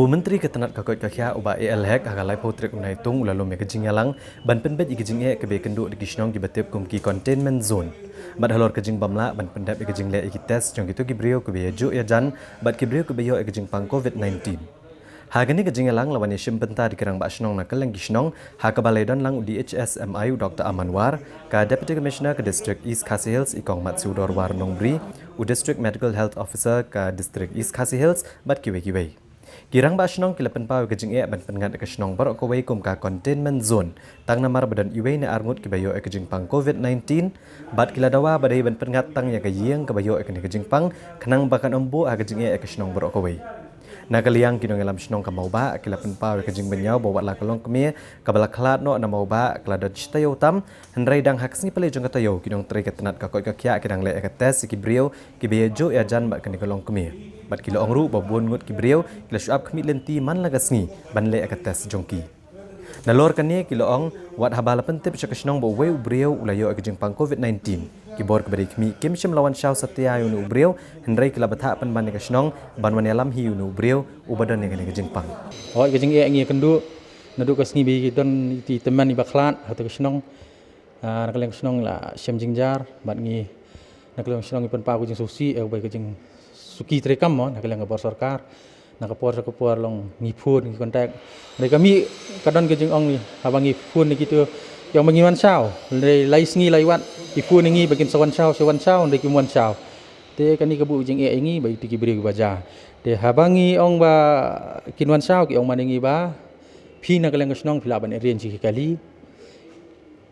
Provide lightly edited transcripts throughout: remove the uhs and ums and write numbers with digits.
Menteri Ketenat Kakot Kakya uba ALHEC agalai potrik unai tung ulalu me kejing yalang ban penbet ikejing kebe kenduk di kisnong di betep kumki containment zone. Bad halor kejing bamla ban pendap ikejing le ikites jong gitu kibrio kebe yaju ya jan bad kibrio kebe yo ikejing pang COVID-19. Hagani kejing yalang lawan yeshim benta di kerang basnong nakal yang kisnong ha kabaledon lang DHS MIU Dr. Amanwar ka Deputy Commissioner ke District East Khasi Hills ikong Matsudor War Nongbri u District Medical Health Officer ka District East Khasi Hills bad kiwe-kiwe. Kirang basnong kilapan pau kejing ban pengat kesnong barok kawai kum ka containment zone tang namar badan iwe ne arngut kibayo kejing pang COVID-19 bat kila dawa badai ban pengat tang ya kayeng kibayo kejing pang kenang bakan embu kejing kesnong barok kawai. Nakaliang kinong alam snong kamau ba kilapan pau kejing benyau bawa la kalong kemie kabala klat no na mau ba klada chtayo tam hendrai dang haksni pale jong katayo kinong tre ketenat kakoi kakya kidang le ekates kibrio kibejo ya jan ba kenikolong kemie. Bat kilo ongru babun ngut kibriau kila syuab kemit lenti man lagasni ban le akates jongki. Nalor kani kilo ong wat habala pentip syakasnong bo weu briau ulayo akajing pang COVID-19. Kibor kebari kemi kimshim lawan syau setia yunu briau hendrai kila batak pan ban kasnong ban wan alam hi yunu briau ubadan yang akajing pang. Awak kajing ngi kendu nadu kasni bi don ti teman ibaklat atau kasnong nakaleng kasnong la syam jingjar bat ngi nakaleng kasnong ipan pa kajing susi bai kajing suki terekam mo nakalang kapor sarkar nakapor long ngipun ngi kontak mereka mi kadon kejeng ong ni habang ngipun ni gitu yang mengiwan sao lai sngi lai wat ipun ngi bagian sawan sao ndai kimuan sao te kani kabu jeng ngi bai tiki beri baja te habangi ong ba kinwan sao ki ong maningi ba phi nakalang kasnong philaban eren ji kali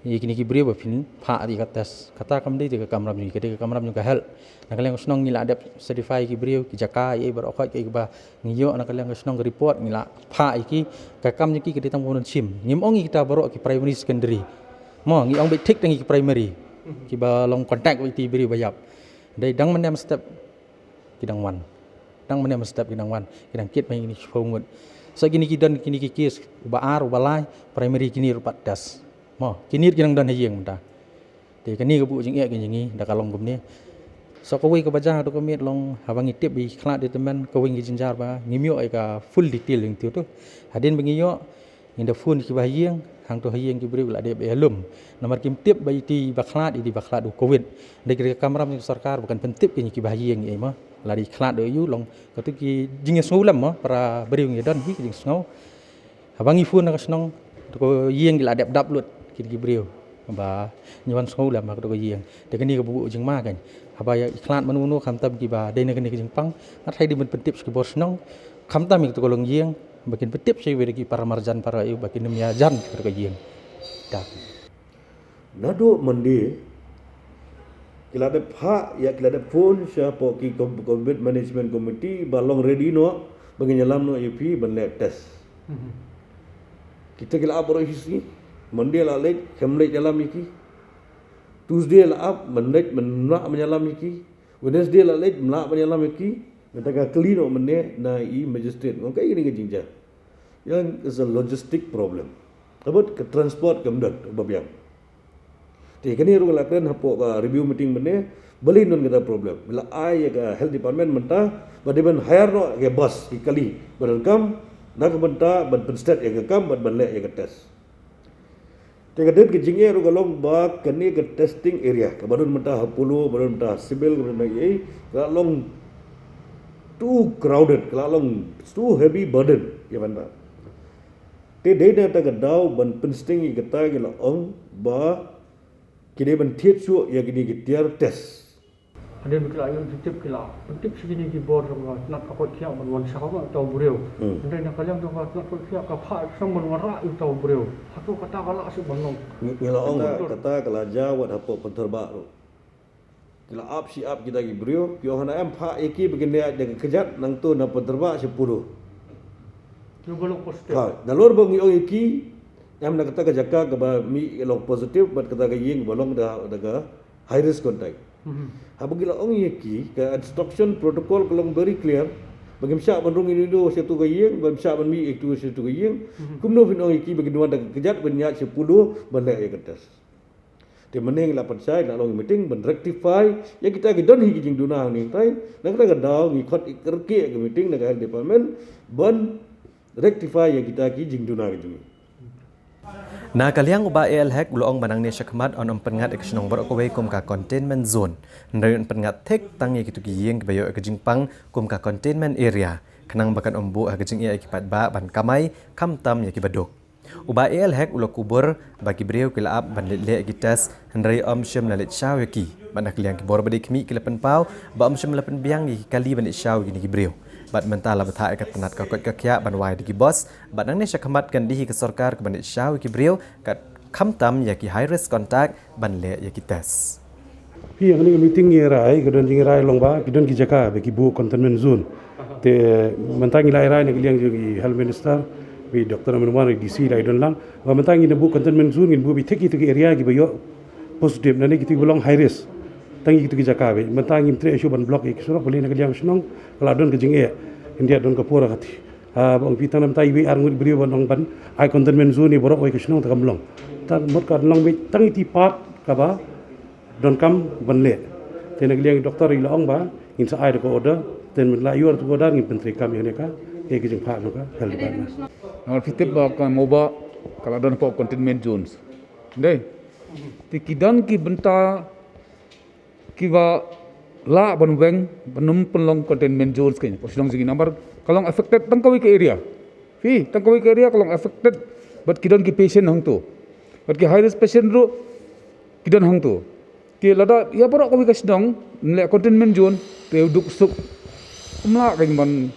kini kibri ba phin pha di katas kata kam dei ke kamram ni ke kamram ni ka hel nakaleng snong ngila adap certify kibri ki jaka ye bar okhat ke ba ngiyo nakaleng snong report ngila pha iki ka kam ni ki ke tang pon sim ngim ong kita baro ki primary secondary mo ngi ong be tik tangi ki primary ki ba long contact with kibri ba yap dei dang manem step kidang wan dang manem step kidang wan kidang kit mai ni phongut so kini ki dan kini ki kis ba ar ba lai primary kini rupat das mo kini kinang dan hayeng menta te kani ka bu jing e kingi da kalong gumni so ko wi ka baja to komit long habangi tip bi khla de teman ko wi jinjar ba ngimyo ai ka full detail ing tu hadin bengiyo inda full ki bahiyeng hang to hayeng ki bri la de belum nomor kim tip bai ti bakhla di bakhla du covid de ki kamram ni sarkar bukan pentip ki bahiyeng ai ma la di khla de yu long ka tu ki jing sulam ma para bri ngi dan hi ki jing snau habangi full na ka snong to yeng la de dap lut kini brio ba nyawan sou la mak do yeng de kani ka bu jing ma kan habaya iklat manu kham tam ki ba de ne kani jing pang at hai di men pentip ki bos nong kham tam ik to kolong yeng bakin pentip sei we ki para marjan para yu bakin nemya jan do yeng da nado mandi kila de pha ya kila de phone sha po ki covid management committee balong ready no bagi nyalam no ep ban le test kita kila abro hisi Monday la late kemlek dalam iki Tuesday la up Monday menrak menyalam iki Wednesday la late menrak menyalam iki metaga clean menne na I magistrate ngkai ini kejingja yang is a logistic problem about ke transport kemdak babiang te kani ru lakukan hapo ka review meeting menne beli non kita problem bila ai ka health department menta badiban hire no ke bus ikali berkam nak menta ban state ya kam ban le ya test Tegadet ke jingnya ru galong ba kani ke testing area ke badun mentah 10 badun mentah sibil badun lagi galong too crowded galong too heavy burden ya banda te data ta gadau ban pensting i gata gila ong ba kide ban thiet su ya gini gitiar test ada mikla yang titip kila titip segini ki bor sama nak akot kia ban wan sakama tau bureu ndai nak kalian tu nak akot kia ka pha sang ban wara i tau bureu hatu kata kala asu banong ngila ong kata kala jawat hapo penterba kila up si up kita gi bureu ki ohana em pha iki begini dengan kejat nang tu na penterba 10 yo golok positif ha dalor bang ong iki em nak kata ka jaka ka ba mi log positif bat kata ka ying balong daga high risk contact Habagila ong yeki ke instruction protocol kalong very clear bagim sya bandung ini do satu gayeng bagim sya ban mi itu satu gayeng kumno fin ong yeki bagi dua dak kejat ban nya 10 ban le ya kertas te meneng la pansai la long meeting ban rectify ya kita ke don hi jing dunang ni tai nak ka daw ngi khot ikerke ke meeting nak health department ban rectify ya kita ki jing duna ke jungi Na kaliang uba ALHEC uloong banang ni syakmat on pengat eksenong berokwe kum ka containment zone. Ndayon pengat tek tang ye kitu giyeng bayo ke jingpang kum ka containment area. Kenang bakan ombu ha gejing ia ekipat ba ban kamai kam tam ye kibadok. Uba ALHEC ulo kubur bagi beriau kilaap ban le gitas hendrai om syem lalit shaw ki. Ban kaliang kibor badi kmi kilapan pau ba om syem lapan biang ye kali ban shaw gini beriau. Bat mentala betha ikat penat kakot kakya ban wai digi bos bat nang ne syakmat kan dihi ke sarkar ke ban shaw ki beriau kat kamtam ya ki high risk contact ban le ya ki test. Pi yang ni meeting ni rai kedon jing rai longba kedon ki jaka be ki bu containment zone te mentangi lai rai ni liang jogi health minister bi doktor menwan DC lai don lang wa mentangi ne bu containment zone ngin bu bi theki to ki area ki bayo positive nani ki belong high risk tangi ki jaka be mentangi tre issue ban block ki sura boleh nak liang senong kala don ke jing e india don ka pura kati bang pitang nam tai bi ar ngut bri ban ban ai containment zone ni borok oi ke senong ta kamlong ta mot ka long bi tangi ti pat ka ba don kam ban le te nak liang doktor ila ong ba in sa ai ko order ten la yor to order ngin pentri kam ne ka e ki jing pha no ka health department Nol fitip ba kan moba kalau don po containment zones. Dei. Ti kidan ki benta ki ba la ban weng banum penlong containment zones ke. Posilong sigi number kalau affected tangkawi ke area. Fi tangkawi ke area kalau affected but kidan ki patient hang tu. But ki high risk patient ru kidan hang tu. Ki lada ya borok kawi ka sedang le containment zone te duk suk umla kan ban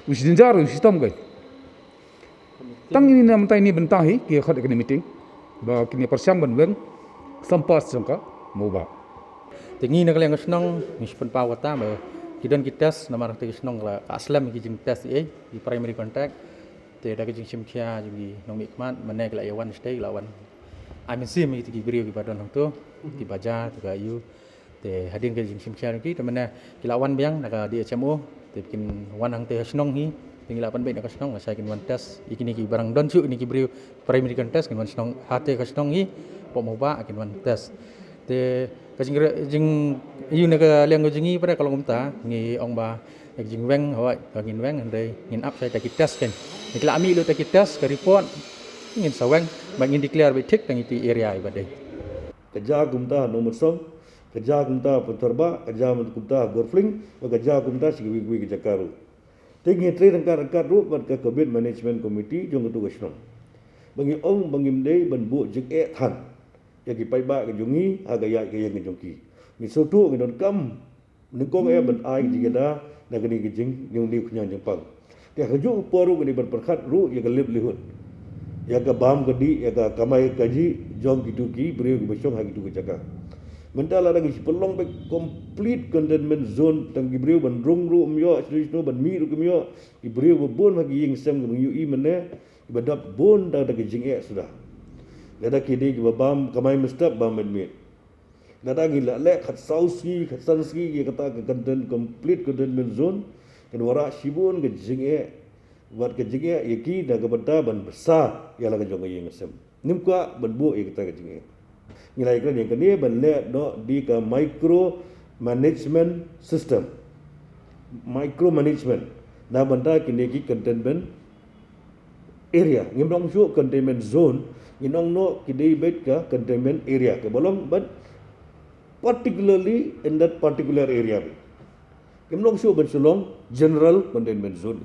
wis dinjar sistem kan. Tang ini nam tai ni bentahi ki khat ekni meeting ba kini persiam ban weng sampas jangka moba. Tingi nak liang senong ni pen pau kata ba kidan ki test namar te senong la aslam ki jing test di primary contact te da ki jing simkhia jing nong mikmat mane la yawan stay lawan amin sim ki ki brio ki badon hang tu ki baja tu ga yu te hadin ki jing simkhia ki te mane ki lawan biang nak di HMO te bikin wan hang te senong hi tinggal lapan baik nak senong saya kin wan test ikini ki barang don su ini ki brio primary contest kin wan senong hate ka senong hi pok moba kin wan test te kajing jing yu nak liang jingi pada kalau ngumta ngi ong ba jing weng hoi ngin weng andai ngin up saya taki test kan nikla ami lu taki test ke report ngin saweng bangin declare be tik tang itu area ibadai kerja kumta nomor song kerja kumta putarba kerja kumta gorfling kerja kumta sigi wi ke jakaru tingi tre rangka ru ban ke covid management committee jong tu gasno bangi ong bangim dei ban bu jik e than ya ki pai ba ke jungi aga ya ke yang jongki ni so tu ngi don kam ni kong e ban ai ji da na ke ni ke jing nyong di khnya jeng pang ya haju poru ke ni ban perkhat ru ya ke lip lihut ya ke bam ke di ya ke kamai kaji jong gitu ki beri ke besong ha gitu ke jaga mentala lagi pelong pe complete containment zone tang ki beri ban rung ru myo no ban mi ru ke myo ki beri bon hagi yeng sem ke yu i mene ibadap bon da ke jing e sudah Lada kini juga bam kamai mestap bam admit. Lada gila lek kat sauski kat sanski dia kata ke content complete containment zone kan wara shibun ke jinge buat ke jinge yaki dah ke benda ban besar ialah ke jonga yang sem. Nimka ban bu ye kata ke jinge. Nilai kan yang kini ban lek do di ke micro management system. Micro management. Nah benda kini ki containment area. Ngimdong syu containment zone inong no kidei bet ka containment area ke bolong but particularly in that particular area kimlong shu ban sulong general containment zone